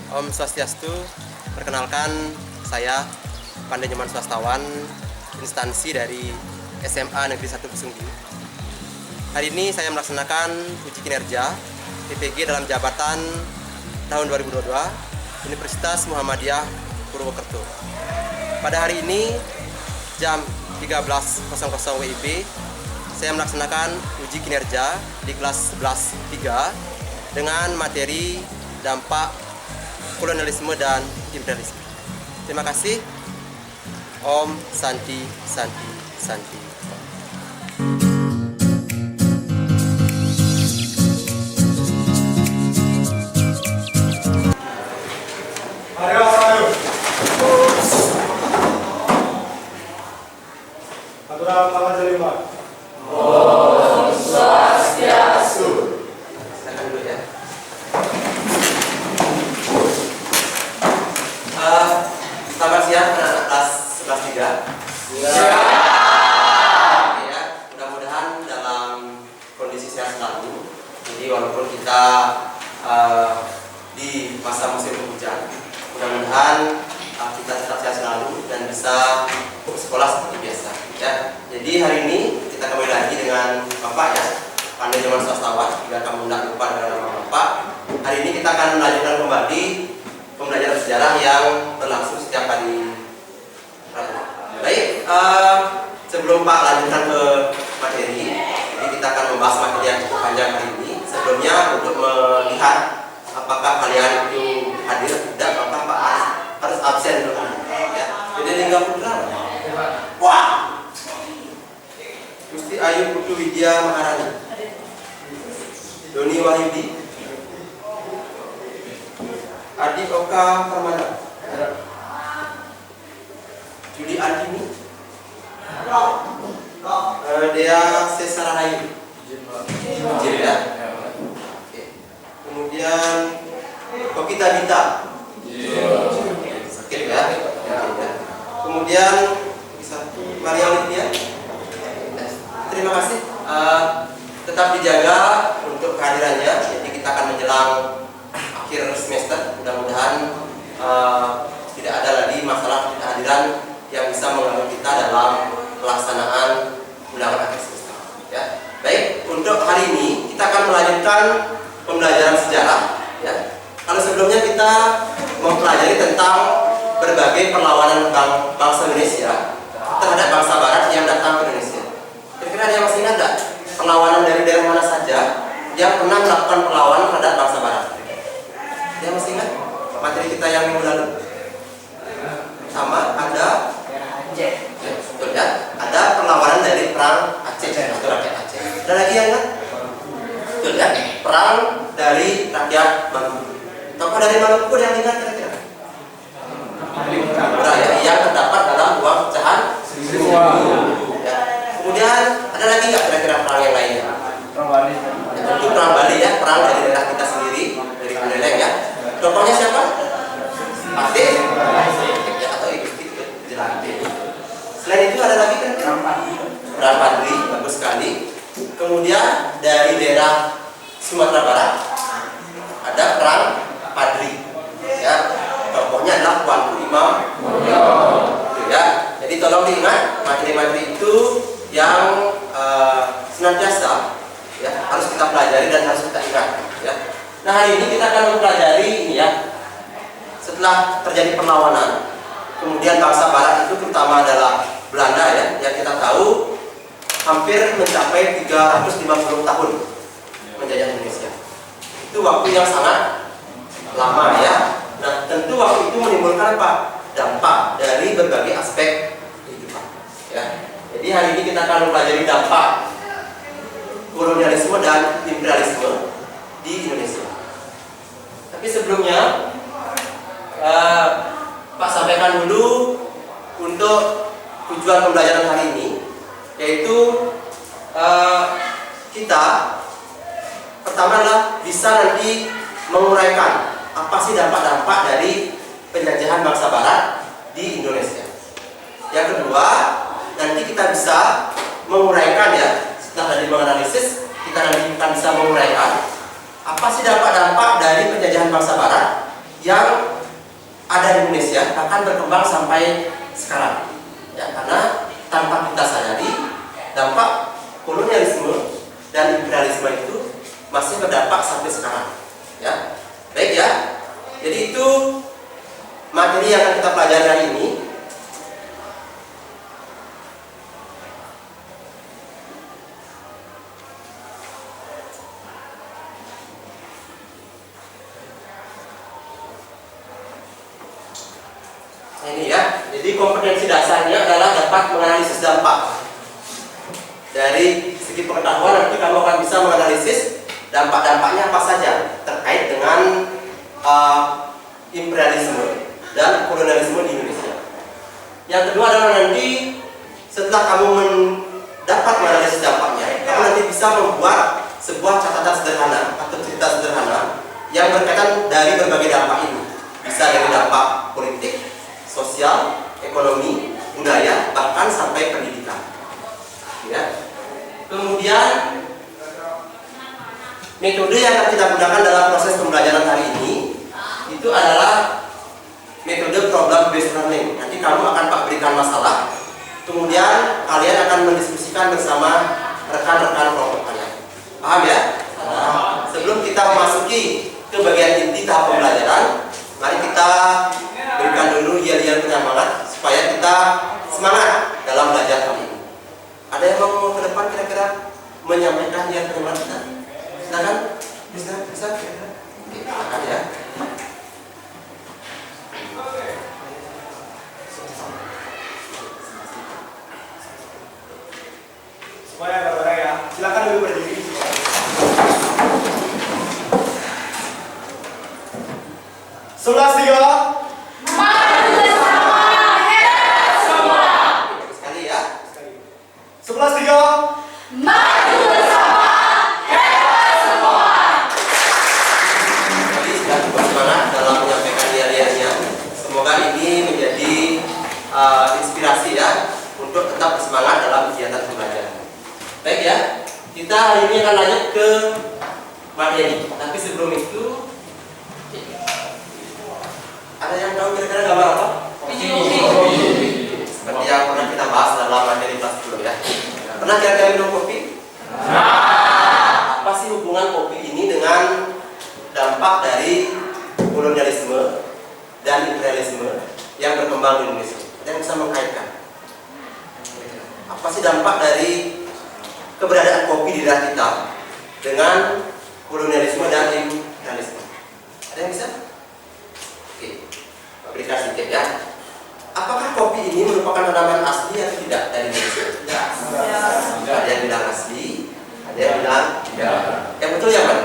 Om Swastiastu, perkenalkan saya Pandai Nyoman Swastawan, instansi dari SMA Negeri 1 Kesunggi. Hari ini saya melaksanakan uji kinerja PPG dalam jabatan tahun 2022 Universitas Muhammadiyah Purwokerto. Pada hari ini jam 13.00 WIB saya melaksanakan uji kinerja di kelas 11.3 dengan materi dampak kolonialisme dan imperialisme. Terima kasih. Om Santi Santi Santi. Aturan tanggal jadi Mbak. Om Swastiastu. Silakan dulu ya. Selamat siang anak-anak kelas 11.3. Ya, mudah-mudahan dalam kondisi sehat selalu. Jadi walaupun kita di masa musim hujan, mudah-mudahan kita tetap sehat selalu dan bisa sekolah seperti biasa. Ya, jadi hari ini kita kembali lagi dengan Bapak ya, Pandai Nyoman Swastawan. Jika kamu tidak lupa dengan nama Bapak, hari ini kita akan melanjutkan kembali pembelajaran sejarah yang berlangsung setiap hari Rabu. Baik, sebelum Pak lanjutkan ke materi, jadi kita akan membahas materi yang cukup panjang hari ini. Sebelumnya untuk melihat apakah kalian itu hadir atau tidak, maka Pak harus absen dulu. Ya. Jadi Lingga Putra. Wah. Gusti Ayu Putu Widya Maharani. Doni Wahyudi. Adi Oka Permana. Juli Andini. Dea Sesarahayu. Jil ya. Oke. Kemudian Kokita Dita. Sakit ya. Kemudian Maria Olivia. Terima kasih. Tetap dijaga untuk kehadirannya. Jadi kita akan menjelang akhir semester. Mudah-mudahan tidak ada lagi masalah kehadiran yang bisa mengganggu kita dalam pelaksanaan undangan akhir semester. Ya. Baik, untuk hari ini kita akan melanjutkan pembelajaran sejarah. Ya. Kalau sebelumnya kita mempelajari tentang berbagai perlawanan bangsa Indonesia terhadap bangsa Barat yang datang ke Indonesia. Kira-kira ada yang masih ingat nggak perlawanan dari daerah mana saja yang pernah melakukan perlawanan terhadap bangsa Barat? Ada yang masih ingat materi kita yang minggu lalu? Pertama ada Aceh. Ya, betul ya. Ada perlawanan dari perang Aceh atau rakyat Aceh. Ada lagi yang ingat? Betul ya. Perang dari rakyat Maluku. Tokoh dari Maluku yang ingat kira-kira? Ya, yang terdapat dalam uang pecahan Seribu. Ya. Kemudian ada lagi nggak kira-kira perang yang lainnya? Perang Bali. Ya, tentu perang Bali ya, perang dari daerah kita sendiri, dari Buleleng ya. Tokohnya siapa? Patih ya, atau Igusti Jelante. Selain itu ada lagi kan perang Padri, bagus sekali. Kemudian dari daerah Sumatera Barat ada perang Padri. Ya, tokohnya adalah Tuanku Imam. Ya, jadi tolong diingat materi-materi itu yang senantiasa ya harus kita pelajari dan harus kita ingat. Ya. Nah hari ini kita akan mempelajari ini ya. Setelah terjadi perlawanan, kemudian bangsa Barat itu terutama adalah Belanda ya, yang kita tahu hampir mencapai 350 tahun menjajah Indonesia. Itu waktu yang sangat lama ya. Nah tentu waktu itu menimbulkan apa? Dampak dari berbagai aspek kehidupan. Ya. Jadi hari ini kita akan mempelajari dampak kolonialisme dan imperialisme di Indonesia. Tapi sebelumnya Pak sampaikan dulu untuk tujuan pembelajaran hari ini, yaitu kita pertama adalah bisa nanti menguraikan apa sih dampak-dampak dari penjajahan bangsa Barat di Indonesia. Yang kedua, nanti kita bisa menguraikan ya, setelah dari menganalisis, kita nanti bisa menguraikan apa sih dampak-dampak dari penjajahan bangsa Barat yang bahkan berkembang sampai sekarang. Ya, karena tanpa kita sadari dampak kolonialisme dan imperialisme itu masih berdampak sampai sekarang. Ya, baik ya. Jadi itu materi yang akan kita pelajari hari ini. Nah, ini ya. Jadi kompetensi dasarnya adalah dapat menganalisis dampak. Dari segi pengetahuan nanti kamu akan bisa menganalisis dampak-dampaknya apa saja terkait dengan imperialisme dan kolonialisme di Indonesia. Yang kedua adalah nanti setelah kamu dapat menganalisis dampaknya, kamu nanti bisa membuat sebuah catatan sederhana atau cerita sederhana yang berkaitan dari berbagai dampak ini. Bisa dari dampak politik, sosial, ekonomi, budaya, bahkan sampai pendidikan. Ya. Kemudian metode yang akan kita gunakan dalam proses pembelajaran hari ini itu adalah metode problem based learning. Nanti kamu akan berikan masalah, kemudian kalian akan mendiskusikan bersama rekan-rekan kelompok kalian. Paham ya? Nah, sebelum kita memasuki ke bagian inti tahap pembelajaran, mari kita berikan dulu yel-yel penyemangat supaya kita semangat dalam belajar kali ini. Ada yang mau ke depan kira-kira menyampaikan yel penyemangat kita? Silakan. Bisa? Oke, silakan ya. Supaya ada orang ya. Silakan dulu berdiri. Sebelas tiga. Maju bersama, hebat semua. Sekali ya. 11-3. Maju bersama, hebat semua. Jadi sudah cukup semangat dalam menyampaikan yel-yelnya. Semoga ini menjadi inspirasi ya untuk tetap bersemangat dalam kegiatan pembelajaran. Baik ya, kita hari ini akan lanjut ke materi. Tapi sebelum itu, ada yang tahu kira-kira gambar apa? Seperti yang pernah kita bahas dalam materi kelas 10 ya. Pernah kira-kira minum kopi? Apa sih hubungan kopi ini dengan dampak dari kolonialisme dan imperialisme yang berkembang di Indonesia? Ada yang bisa mengkaitkan? Apa sih dampak dari keberadaan kopi di daerah kita dengan kolonialisme dan imperialisme? Ada yang bisa? Oke, aplikasi sedikit ya. Apakah kopi ini merupakan tanaman asli atau tidak dari Indonesia? Tidak. Ada yang bilang asli, ada yang bilang tidak. Yang betul yang mana?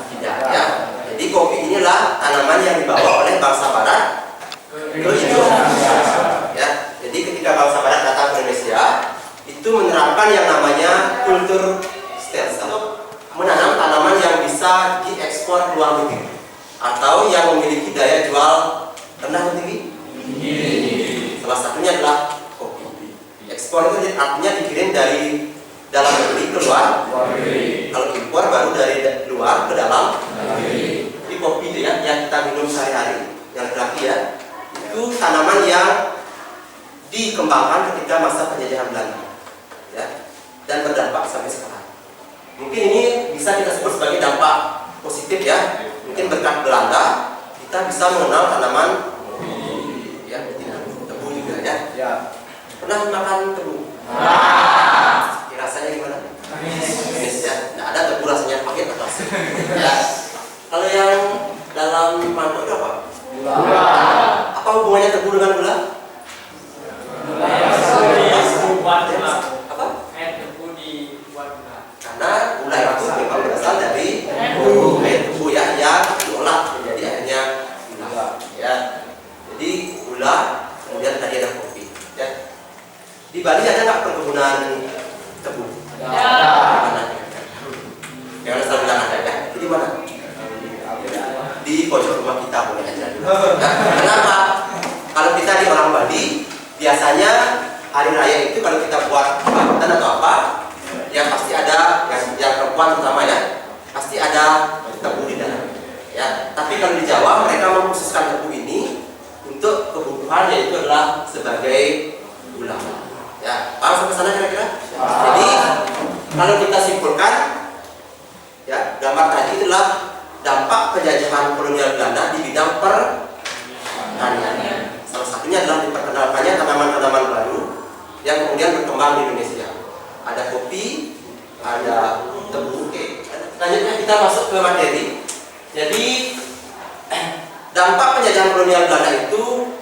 Tidak ya. Jadi kopi inilah tanaman yang dibawa oleh bangsa Barat ke Indonesia. Ya. Jadi ketika bangsa Barat datang ke Indonesia, itu menerapkan yang namanya kultur stelsel atau menanam tanaman yang bisa diekspor ke luar negeri atau yang memiliki daya jual rendah atau tinggi? Salah satunya adalah kopi. Ekspor itu artinya dikirim dari dalam negeri ke luar. Kalau impor baru dari luar ke dalam. Di kopi itu ya, yang kita minum sehari-hari, yang laki ya, itu tanaman yang dikembangkan ketika masa penjajahan Belanda, ya, dan berdampak sampai sekarang. Mungkin ini bisa kita sebut sebagai dampak positif ya. Mungkin berkat Belanda kita bisa mengenal tanaman ya, tebu juga ya. Pernah makan tebu? Rasanya gimana? Manis ya. Nah, ada tebu rasanya pahit atau asin. Ya. Kalau yang dalam mangkok itu apa? Gula. Apa hubungannya tebu dengan gula? Apa? Karena gula itu memang berasal dari air tebu ya, yang diolah menjadi akhirnya gula. Ya. Jadi gula, kemudian tadi ada kopi. Ya. Di Bali ada nggak perkebunan tebu? Mana? Jangan asal bilang ada ya. Jadi mana? Di pojok rumah kita boleh aja. Ya. Kenapa? Kalau kita di orang Bali, biasanya hari raya itu kalau kita buat kebakaran atau apa, yang pasti ada yang perempuan terutama ya, pasti ada tebu di dalam. Ya. Tapi kalau di Jawa mereka mengkhususkan tebu ini Tuhan, yaitu adalah sebagai ulama. Ya, paham sampai sana kira-kira? Jadi kalau kita simpulkan, ya, gambar tadi adalah dampak penjajahan kolonial Belanda di bidang pertanian. Salah satunya adalah diperkenalkannya tanaman-tanaman baru yang kemudian berkembang di Indonesia. Ada kopi, ada tebu. Oke. Selanjutnya kita masuk ke materi. Jadi dampak penjajahan kolonial Belanda itu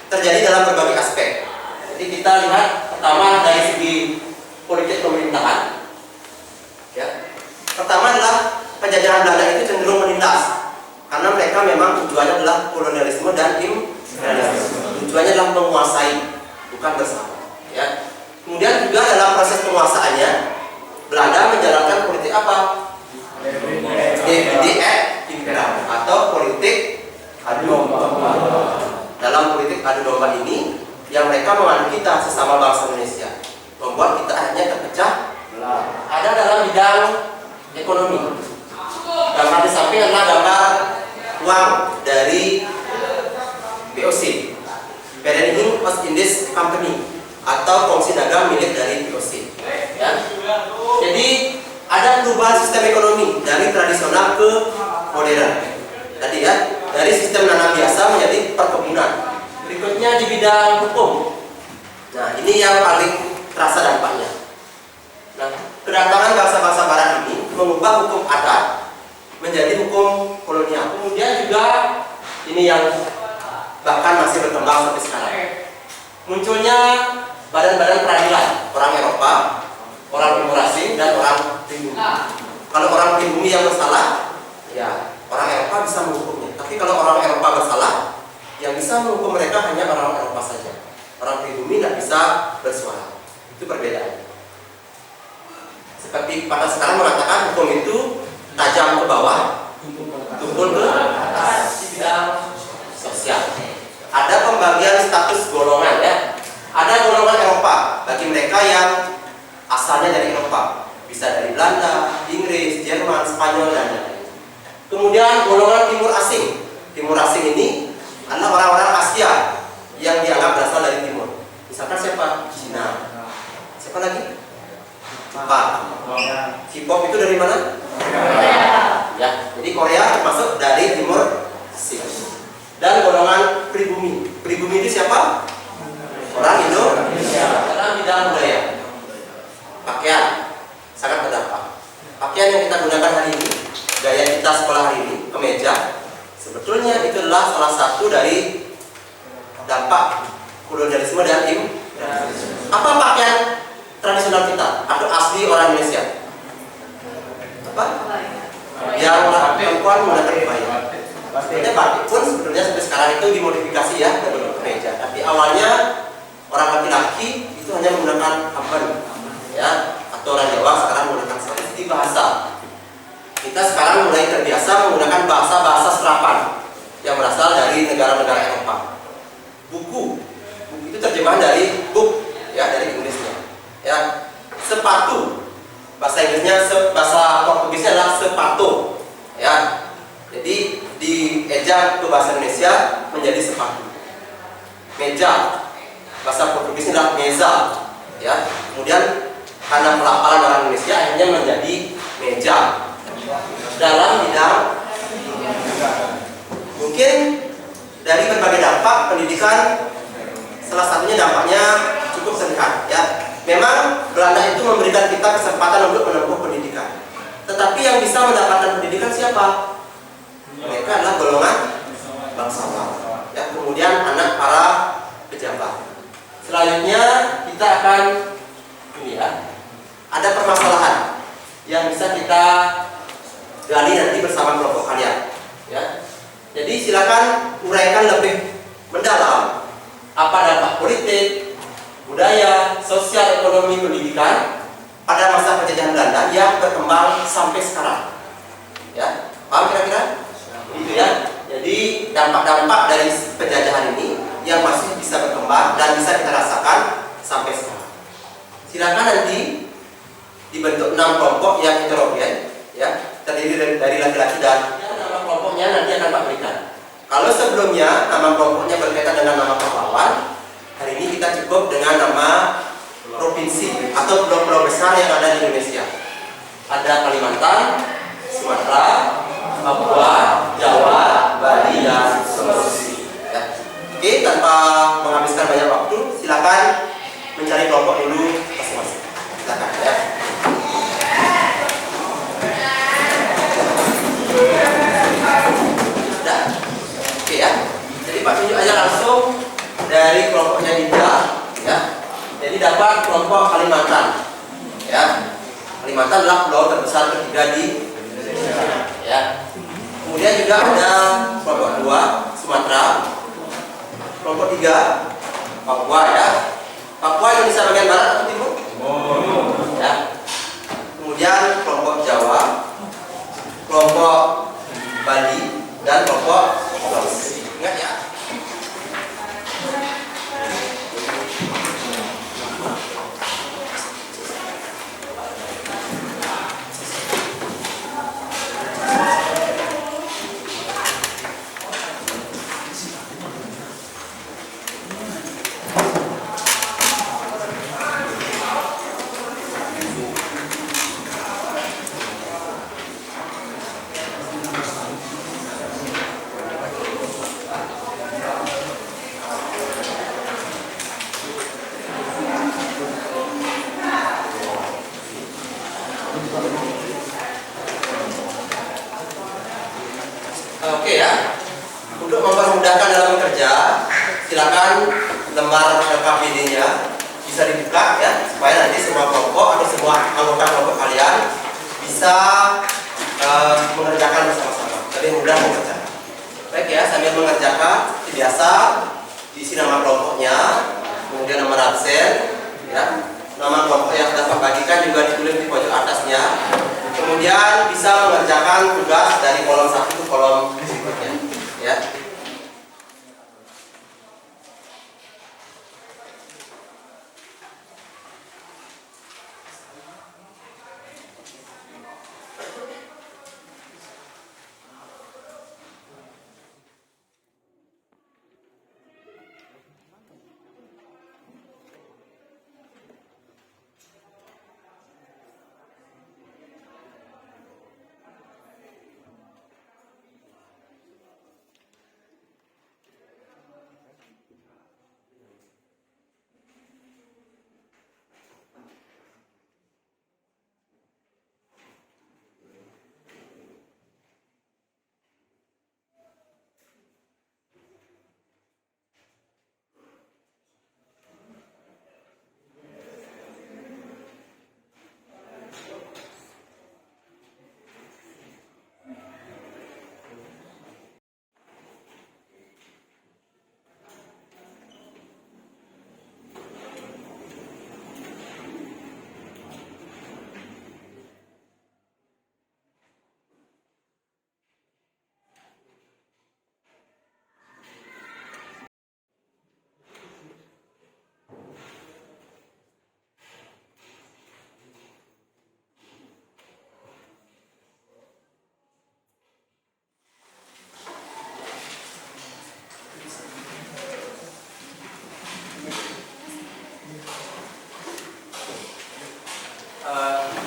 terjadi dalam berbagai aspek. Jadi kita lihat pertama dari segi politik pemerintahan. Ya. Pertama adalah penjajahan Belanda itu cenderung menindas karena mereka memang tujuannya adalah kolonialisme dan imperialisme. Tujuannya adalah menguasai, bukan bersama. Ya. Kemudian juga dalam proses penguasaannya Belanda menjalankan politik apa? Divide et impera atau politik adu domba. Dalam politik adu domba ini yang mereka mengadu kita sesama bangsa Indonesia, membuat kita akhirnya terpecah. Ada dalam bidang ekonomi. Gambar di samping adalah gambar uang dari VOC, Vereniging Oost-Indisch Company, atau kongsi dagang milik dari VOC. Ya. Jadi ada perubahan sistem ekonomi dari tradisional ke modern. Tadi ya, dari sistem nanam biasa menjadi perkebunan. Berikutnya di bidang hukum. Nah, ini yang paling terasa dampaknya. Nah, kedatangan bangsa-bangsa barat ini mengubah hukum adat menjadi hukum kolonial. Kemudian juga ini yang bahkan masih berkembang sampai sekarang. Munculnya badan-badan peradilan orang Eropa, orang timur asing, dan orang pribumi. Kalau orang pribumi yang bersalah, ya orang Eropa bisa menghukumnya. Tapi kalau orang Eropa bersalah, yang bisa menghukum mereka hanya orang Eropa saja. Orang pribumi tidak bisa bersuara. Itu perbedaannya. Seperti pada sekarang mengatakan hukum itu tajam ke bawah, tumpul ke atas. Di bidang sosial ada pembagian status golongan, ya. Ada golongan Eropa bagi mereka yang asalnya dari Eropa, bisa dari Belanda, Inggris, Jerman, Spanyol, dan lain-lain. Kemudian golongan timur asing. Timur asing ini adalah orang-orang Asia yang dianggap berasal dari timur. Misalkan siapa? Cina. Siapa lagi? Jepang. K-pop itu dari mana? Ya, jadi Korea termasuk dari timur asing. Dan golongan pribumi. Pribumi itu siapa? Orang Indonesia. Dalam bidang budaya, pakaian sangat berdampak. Pakaian yang kita gunakan hari ini, gaya kita sekolah hari ini, kemeja, sebetulnya itu adalah salah satu dari dampak kolonialisme dan imperialisme. Apa pakaian tradisional kita atau asli orang Indonesia? Apa? Yang perempuan menggunakan kebaya. Sebetulnya batik pun sebetulnya sampai sekarang itu dimodifikasi ya dari kemeja. Tapi awalnya orang laki-laki itu hanya menggunakan amben, ya, atau orang Jawa sekarang menggunakan sarung. Di bahasa kita sekarang mulai terbiasa menggunakan bahasa serapan yang berasal dari negara-negara Eropa. Buku itu terjemahan dari book, ya, dari Inggrisnya. Ya, sepatu bahasa Inggrisnya, bahasa Portugisnya adalah sepatu, ya. Jadi diejak ke bahasa Indonesia menjadi sepatu. Meja bahasa Portugisnya adalah meza, ya. Kemudian karena pelafalan orang Indonesia akhirnya menjadi meja. Dalam bidang mungkin dari berbagai dampak pendidikan, salah satunya dampaknya cukup terlihat, ya. Memang Belanda itu memberikan kita kesempatan untuk menempuh pendidikan. Tetapi yang bisa mendapatkan pendidikan siapa? Mereka adalah golongan bangsawan, ya. Kemudian anak para pejabat. Selanjutnya kita akan ini, ya. Ada permasalahan yang bisa kita gali nanti bersama kelompok kalian, ya. Jadi silakan uraikan lebih mendalam apa dampak politik, budaya, sosial, ekonomi, pendidikan pada masa penjajahan Belanda yang berkembang sampai sekarang, ya. Paham kira-kira? Itu, ya. Jadi dampak-dampak dari penjajahan ini yang masih bisa berkembang dan bisa kita rasakan sampai sekarang. Silakan nanti dibentuk 6 kelompok yang heterogen, ya, terdiri dari laki-laki dan nama kelompoknya nanti akan Pak berikan. Kalau sebelumnya nama kelompoknya berkaitan dengan nama pahlawan, cukup dengan nama provinsi atau pulau-pulau besar yang ada di Indonesia. Ada Kalimantan, Sumatera, Papua, Jawa, Bali, dan Sulawesi. Ya. Oke, tanpa menghabiskan banyak waktu, silakan mencari kelompok dulu masing-masing. Silakan ya. Sudah. Oke ya. Jadi Pak tunjuk aja langsung dari kelompoknya Dinda, ya. Jadi dapat kelompok Kalimantan, ya. Kalimantan adalah pulau terbesar ketiga di Indonesia, ya. Kemudian juga ada kelompok 2 Sumatera, kelompok 3 Papua, ya. Papua Indonesia bagian barat atau timur? Ya. Kemudian kelompok Jawa, kelompok Bali, dan kelompok Sulawesi. Ingat ya. Oke ya, untuk mempermudahkan dalam bekerja, silakan lembar KPD-nya bisa dibuka ya, supaya nanti semua kelompok atau semua anggota kelompok kalian bisa mengerjakan bersama-sama, lebih mudah mengerjakan. Baik ya, sambil mengerjakan seperti biasa, diisi nama kelompoknya, kemudian nomor absen, ya, nama kelompok yang sudah bagikan juga ditulis di pojok atasnya. Kemudian bisa mengerjakan tugas dari kolom 1 ke kolom berikutnya, ya.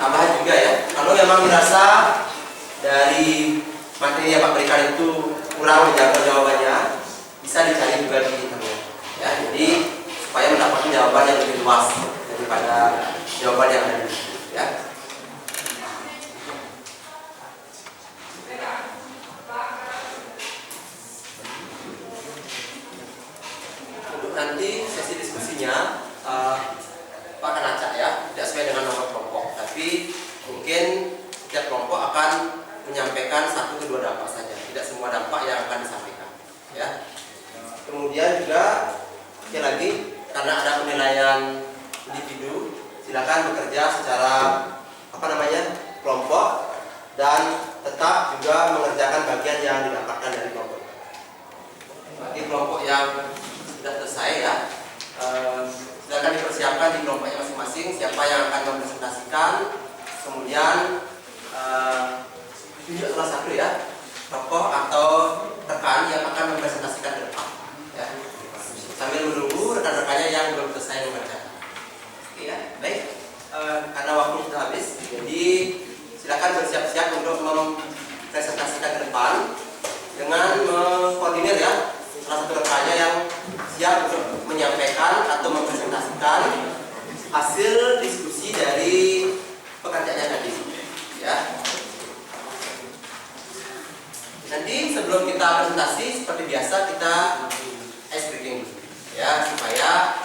Tambahan juga ya, kalau memang dirasa dari materi yang Pak berikan itu kurang menjangkau jawabannya, bisa dicari juga di internet ya, jadi supaya mendapatkan jawaban yang lebih luas daripada jawaban yang ada di situ ya. Untuk nanti sesi diskusinya Pak akan acak ya, tidak sesuai dengan nomor kelompok, tapi mungkin setiap kelompok akan menyampaikan 1 ke 2 dampak saja, tidak semua dampak yang akan disampaikan ya. Kemudian juga sekali lagi, karena ada penilaian individu, silakan bekerja secara kelompok dan tetap juga mengerjakan bagian yang didapatkan dari kelompok. Bagi kelompok yang sudah selesai ya, silakan dipersiapkan di kelompoknya masing-masing siapa yang akan mempresentasikan, kemudian tunjuk salah satu ya tokoh atau rekan yang akan mempresentasikan ke depan ya. Sambil menunggu rekan-rekannya yang belum selesai Jadi silakan bersiap-siap untuk mempresentasikan ke depan dengan mengkoordinir ya salah satu rekannya yang siap untuk menyampaikan atau mempresentasikan hasil diskusi dari pekerjaannya tadi ya. Nanti sebelum kita presentasi seperti biasa kita ice breaking ya, supaya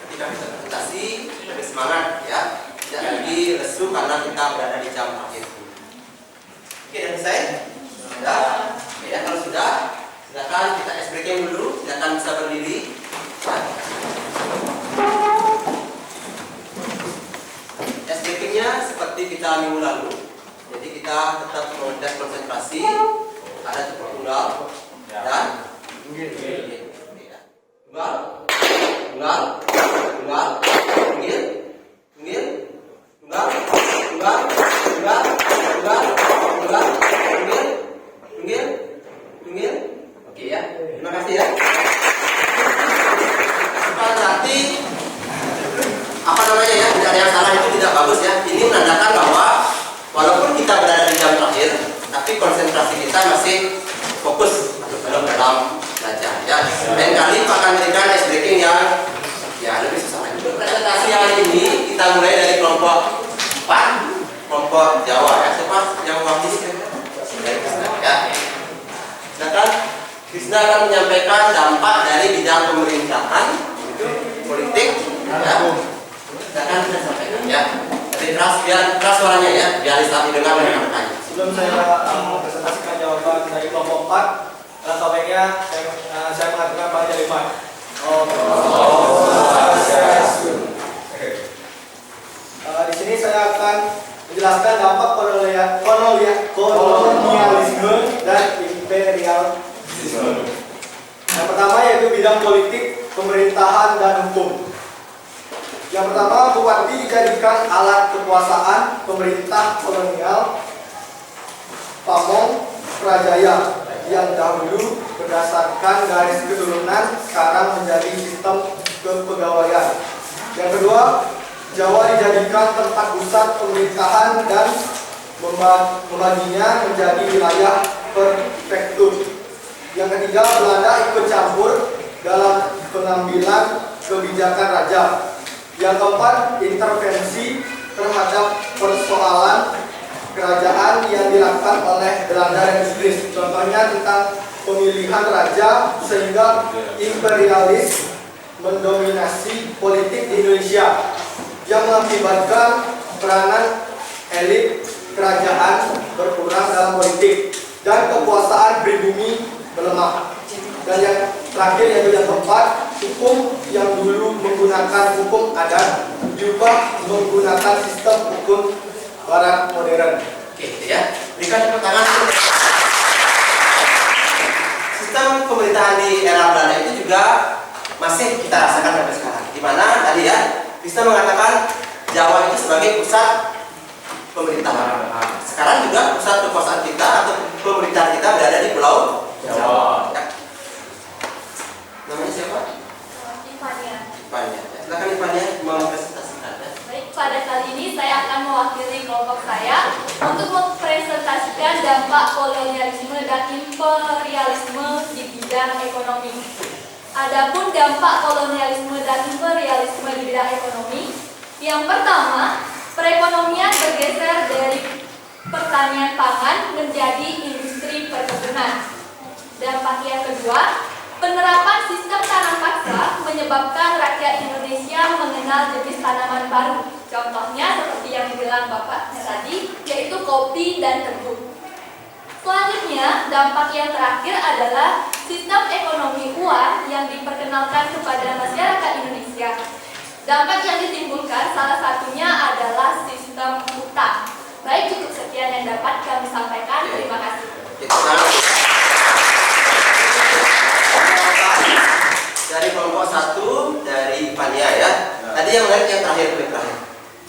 ketika kita presentasi lebih semangat ya, tidak lagi lesu karena kita berada di jam akhir. Oke, dan saya sudah ya, kalau sudah silakan kita ice breaking dulu, silakan bisa berdiri ya. Ice breakingnya seperti kita minggu lalu, jadi kita tetap mengetes konsentrasi, ada tepuk tunggal dan tunggal, tunggal, tunggal, tunggil, tunggil, tunggal, tunggal, tunggal, tunggal, tunggal, tunggil, tunggil, tunggil. Oke ya, terima kasih ya. Berarti apa namanya ya, tidak ada yang salah, itu tidak bagus ya. Ini menandakan bahwa walaupun kita berada di jam terakhir, tapi konsentrasi kita masih fokus dalam belajar ya. Lain kali Pak akan berikan ice breaking yang ya lebih susah lagi. Untuk presentasi hari ini kita mulai dari kelompok 4, kelompok Jawa ya. Siapa yang mewakili? Dari Krisna ya. Silakan, Krisna akan menyampaikan dampak dari bidang pemerintahan, politik ya. Silakan kita sampaikan ya. Jadi biar keras suaranya ya, biar bisa didengar oleh rekan-rekannya. Sebelum saya mempresentasikan jawaban dari kelompok 4, alangkah baiknya saya mengatakan Pak Jaliman. Di sini saya akan menjelaskan dampak kolonialisme dan imperialisme. Yang pertama yaitu bidang politik, pemerintahan, dan hukum. Yang pertama, bupati dijadikan alat kekuasaan pemerintah kolonial pamong prajaya yang dahulu berdasarkan garis keturunan sekarang menjadi sistem kepegawaian. Yang kedua, Jawa dijadikan tempat pusat pemerintahan dan membaginya menjadi wilayah prefektur. Yang ketiga, Belanda ikut campur dalam pengambilan kebijakan raja. Yang keempat, intervensi terhadap persoalan kerajaan yang dilakukan oleh Belanda dan Inggris. Contohnya tentang pemilihan raja sehingga imperialis mendominasi politik di Indonesia yang mengakibatkan peranan elit kerajaan berkurang dalam politik dan kekuasaan pribumi melemah. Dan yang terakhir yaitu yang keempat, hukum yang dulu menggunakan hukum adat diubah menggunakan sistem hukum barat modern. Oke ya, berikan tepuk tangan. Sistem pemerintahan di era Belanda itu juga masih kita rasakan sampai sekarang. Di mana tadi ya, bisa mengatakan Jawa itu sebagai pusat pemerintahan. Sekarang juga pusat kekuasaan kita atau pemerintahan kita berada di Pulau Jawa. Ya. Namanya siapa? Ivania. Ivania. Silakan Ivania mempresentasikan. Baik, pada kali ini saya akan mewakili kelompok saya untuk mempresentasikan dampak kolonialisme dan imperialisme di bidang ekonomi. Adapun dampak kolonialisme dan imperialisme di bidang ekonomi, yang pertama, perekonomian bergeser dari pertanian pangan menjadi industri perkebunan. Dampak yang kedua, penerapan sistem tanam paksa menyebabkan rakyat Indonesia mengenal jenis tanaman baru. Contohnya seperti yang dibilang Bapaknya tadi, yaitu kopi dan tebu. Selanjutnya, dampak yang terakhir adalah sistem ekonomi uang yang diperkenalkan kepada masyarakat Indonesia. Dampak yang ditimbulkan salah satunya adalah sistem utang. Baik, cukup sekian yang dapat kami sampaikan. Terima kasih. Dari kelompok 1 dari Ivania ya. Tadi yang menarik yang terakhir.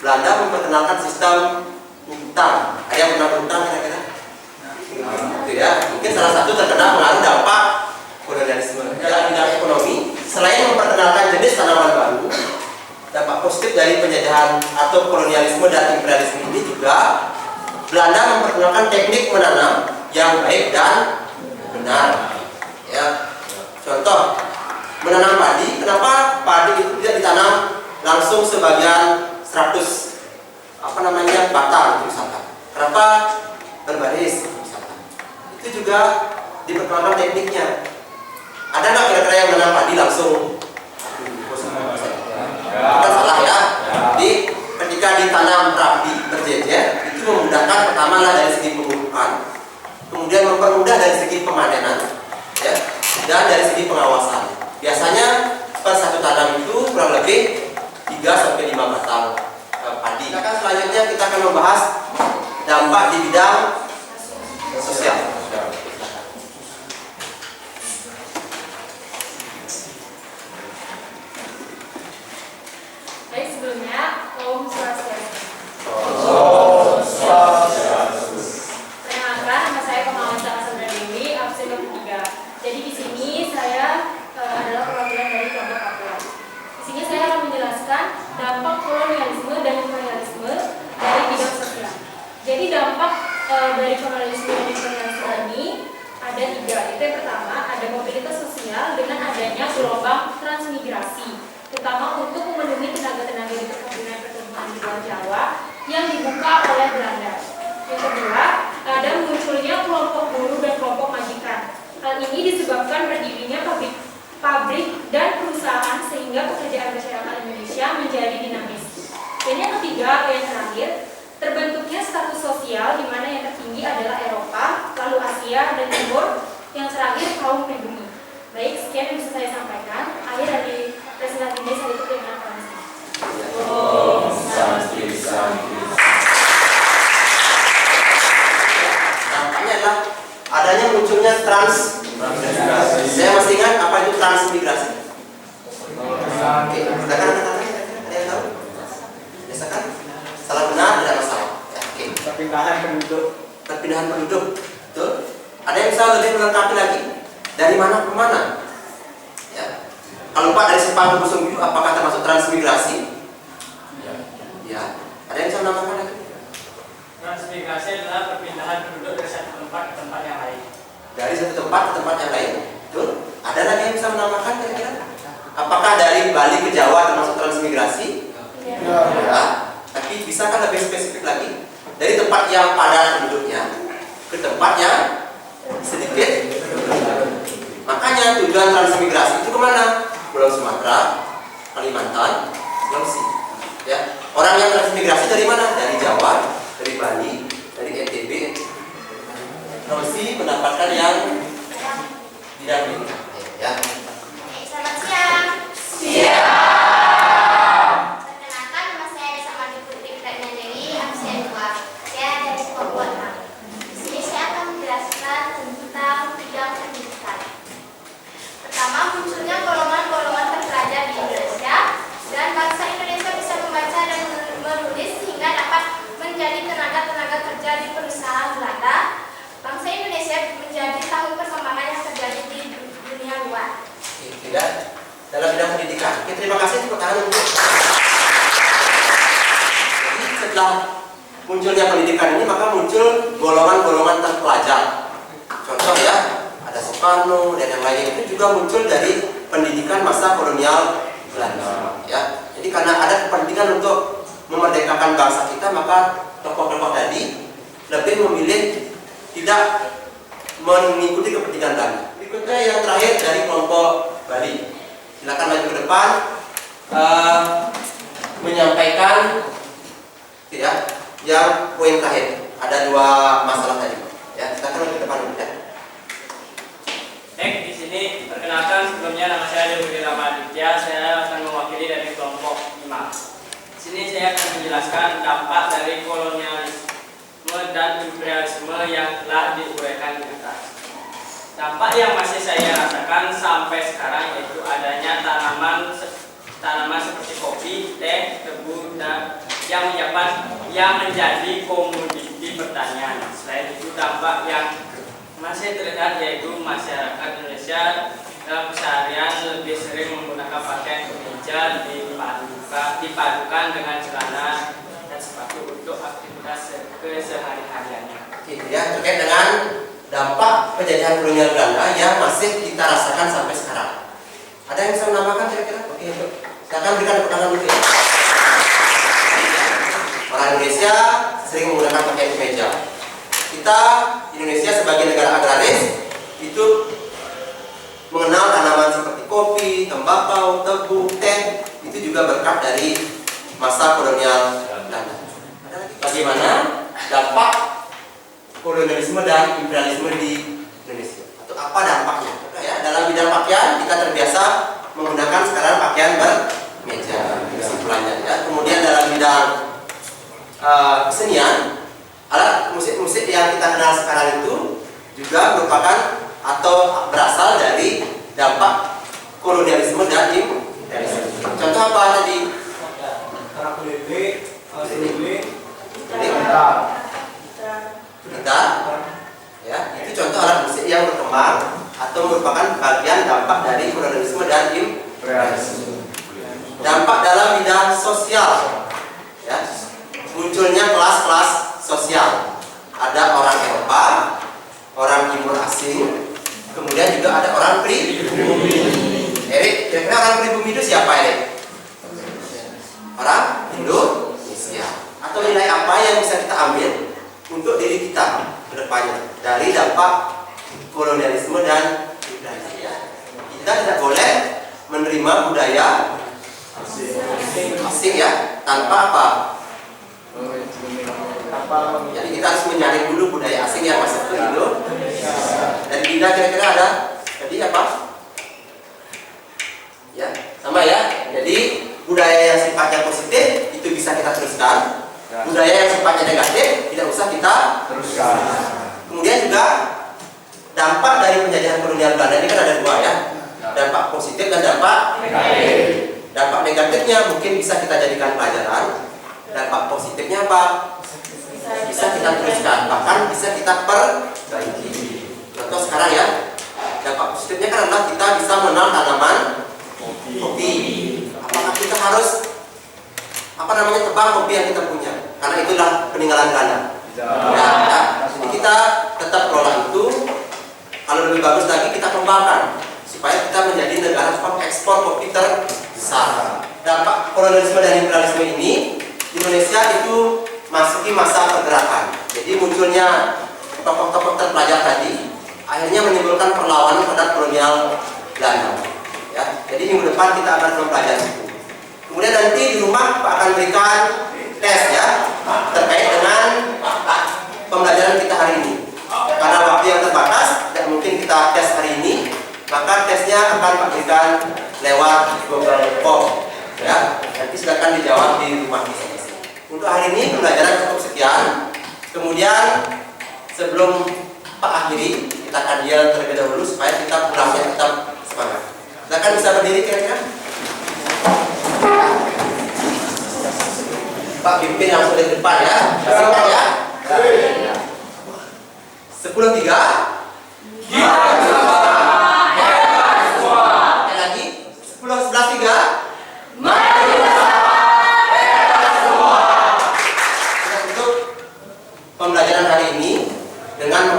Belanda memperkenalkan sistem utang. Ada yang pernah berutang kira-kira? Itu ya. Mungkin salah satu terkena pengaruh dampak kolonialisme dalam bidang ekonomi. Selain memperkenalkan jenis tanaman baru, dampak positif dari penjajahan atau kolonialisme dan imperialisme ini juga Belanda memperkenalkan teknik menanam yang baik dan benar. Ya, contoh menanam padi. Kenapa padi itu tidak ditanam langsung sebagian 100 batang misalkan? Kenapa berbaris misalkan? Itu juga diperkenalkan tekniknya. Ada nggak kira-kira yang menanam padi langsung? Bukan salah ya. Jadi ketika ditanam rapi berjejer itu memudahkan pertama lah dari segi pemupukan, kemudian mempermudah dari segi pemanenan, ya, dan dari segi pengawasan. Biasanya per satu tanam itu kurang lebih 3-5 batang padi. Selanjutnya kita akan membahas dampak di bidang sosial. Baik, sebelumnya Om Swastiastu. Perkenalkan, nama saya Pemawan Sandra Dewi, absen 23. Jadi di sini saya adalah perwakilan dari kelompok Papua. Di sini saya akan menjelaskan dampak kolonialisme dan imperialisme dari bidang sosial. Jadi dampak dari kolonialisme dan imperialisme ini ada 3. Itu yang pertama, ada mobilitas sosial dengan adanya gelombang transmigrasi, terutama untuk memenuhi tenaga-tenaga di perkebunan di Luar Jawa yang dibuka oleh Belanda. Yang kedua, ada munculnya kelompok buruh dan kelompok majikan. Hal ini disebabkan berdirinya pabrik dan perusahaan sehingga pekerjaan masyarakat Indonesia menjadi dinamis. Dan yang ketiga atau yang terakhir, terbentuknya status sosial di mana yang tertinggi adalah Eropa, lalu Asia dan Timur, yang terakhir kaum pribumi. Baik, sekian yang bisa saya sampaikan. Akhir dari presentasi ini saya tutup dengan aklamasi. Dampaknya adalah adanya munculnya transmigrasi. Saya masih ingat apa itu transmigrasi. Oke, silakan ada yang tahu? Biasakan salah benar tidak masalah. Ya, oke. Perpindahan penduduk. Perpindahan penduduk, betul? Ada yang bisa lebih melengkapi lagi? Dari mana ke mana? Ya. Kalau Pak dari Sepang ke Busung Biu, apakah termasuk transmigrasi? Ya. Ada yang bisa menambahkan lagi? Transmigrasi adalah perpindahan penduduk dari satu tempat ke tempat yang lain. Dari satu tempat ke tempat yang lain, betul? Ada lagi yang bisa menambahkan kira-kira? Apakah dari Bali ke Jawa termasuk transmigrasi? Ya. Tapi bisakah lebih spesifik lagi? Dari tempat yang padat penduduknya ke tempat yang sedikit. Makanya tujuan transmigrasi itu kemana? Pulau Sumatera, Kalimantan, Sulawesi. Ya. Orang yang transmigrasi dari mana? Dari Jawa, dari Bali, dari NTB, Sulawesi mendapatkan yang tidak diinginkan. Ya. Selamat siang. Siap. Perkenalkan, nama saya Desa Mandi Putri Pragna Dewi, absen 2. Saya dari Papua. Di sini saya akan menjelaskan tentang bidang pendidikan. Pertama, munculnya golongan-golongan terpelajar di Indonesia dan bangsa Indonesia bisa membaca dan menulis sehingga dapat menjadi tenaga-tenaga kerja di perusahaan Belanda. Bangsa Indonesia menjadi tahun perkembangan yang terjadi di dunia luar. Tidak dalam bidang pendidikan. Oke, terima kasih tepuk tangan untuk. Jadi setelah munculnya pendidikan ini maka muncul golongan-golongan terpelajar. Contoh ya, ada Soekarno dan yang lainnya itu juga muncul dari pendidikan masa kolonial Belanda. Ya, jadi karena ada kepentingan untuk memerdekakan bangsa kita maka tokoh-tokoh tadi lebih memilih tidak mengikuti kepentingan Belanda. Berikutnya yang terakhir dari kelompok Bali. Silakan maju ke depan menyampaikan ya yang poin terakhir. Ada 2 masalah tadi. Ya, silakan maju ke depan ya. Baik, di sini perkenalkan sebelumnya nama saya Dewi Ramaditya. Saya akan mewakili dari kelompok 5. Di sini saya akan menjelaskan dampak dari kolonialisme dan imperialisme yang telah diuraikan di atas. Dampak yang masih saya rasakan sampai sekarang yaitu adanya tanaman seperti kopi, teh, tebu, dan yang menjadi komoditi pertanian. Selain itu dampak yang masih terlihat yaitu masyarakat Indonesia dalam keseharian lebih sering menggunakan pakaian kemeja dipadukan dengan celana dan sepatu untuk aktivitas kesehari-hariannya. Oke, ya, terkait dengan dampak penjajahan kolonial Belanda yang masih kita rasakan sampai sekarang. Ada yang bisa menambahkan kira-kira? Oke, silakan berikan tepuk tangan dulu ya. Orang Indonesia sering menggunakan pakaian kemeja. Kita Indonesia sebagai negara agraris itu mengenal tanaman seperti kopi, tembakau, tebu, teh, itu juga berkat dari masa kolonial Belanda. Bagaimana dampak kolonialisme dan imperialisme di Indonesia? Atau apa dampaknya? Ya, dalam bidang pakaian kita terbiasa menggunakan sekarang pakaian bermeja, kesimpulannya. Ya. Kemudian dalam bidang kesenian, alat musik-musik yang kita kenal sekarang itu juga merupakan atau berasal dari dampak kolonialisme dan imperialisme. Contoh apa tadi? Gitar, ya, itu contoh alat musik yang berkembang atau merupakan bagian dampak dari kolonialisme dan imperialisme. Dampak dalam bidang sosial, ya, munculnya kelas-kelas sosial. Ada orang Eropa, orang timur asing, kemudian juga ada orang pribumi. Erik, kira-kira orang pribumi itu siapa, Erik? Orang Indonesia. Atau nilai apa yang bisa kita ambil untuk diri kita ke depannya dari dampak kolonialisme dan imperialisme, ya. Kita tidak boleh menerima budaya asing, ya, tanpa apa? Jadi kita harus menyaring dulu budaya asing yang masuk ke Indonesia. Dari kita kira-kira ada tadi apa? Ya, sama ya. Jadi budaya yang sifatnya positif itu bisa kita teruskan. Budaya yang sifatnya negatif tidak usah kita teruskan. Kemudian juga dampak dari penjajahan kolonial Belanda ini kan ada dua, ya. Dampak positif dan dampak negatif. Dampak negatifnya mungkin bisa kita jadikan pelajaran. Dampak positifnya apa? Bisa kita teruskan, bahkan bisa kita perbaiki. Contoh sekarang, ya, dampak positifnya kan adalah kita bisa menanam tanaman kopi. Apakah kita harus tebang kopi yang kita punya? Karena itulah peninggalan Belanda. Ya. Jadi kita tetap kelola itu. Kalau lebih bagus lagi kita kembangkan supaya kita menjadi negara ekspor kopi terbesar. Dampak kolonialisme dan imperialisme ini Indonesia itu masuki masa pergerakan. Jadi munculnya tokoh-tokoh terpelajar tadi akhirnya menimbulkan perlawanan terhadap kolonial Belanda. Ya, jadi minggu depan kita akan mempelajari itu. Kemudian nanti di rumah Pak akan berikan tes, ya, terkait dengan pembelajaran kita hari ini. Karena waktu yang terbatas, tidak mungkin kita tes hari ini, maka tesnya akan Pak berikan lewat Google Form. Ya, nanti silakan dijawab di rumah masing-masing. Untuk hari ini pembelajaran cukup sekian. Kemudian sebelum Pak akhiri, kita akan yel terlebih dahulu supaya kita pulangnya tetap semangat. Silakan bisa berdiri kira-kira. Pak pimpin langsung di depan, ya. Singkat, ya. 10-3. Sekali lagi. 10-11-3. Kita tutup pembelajaran hari ini dengan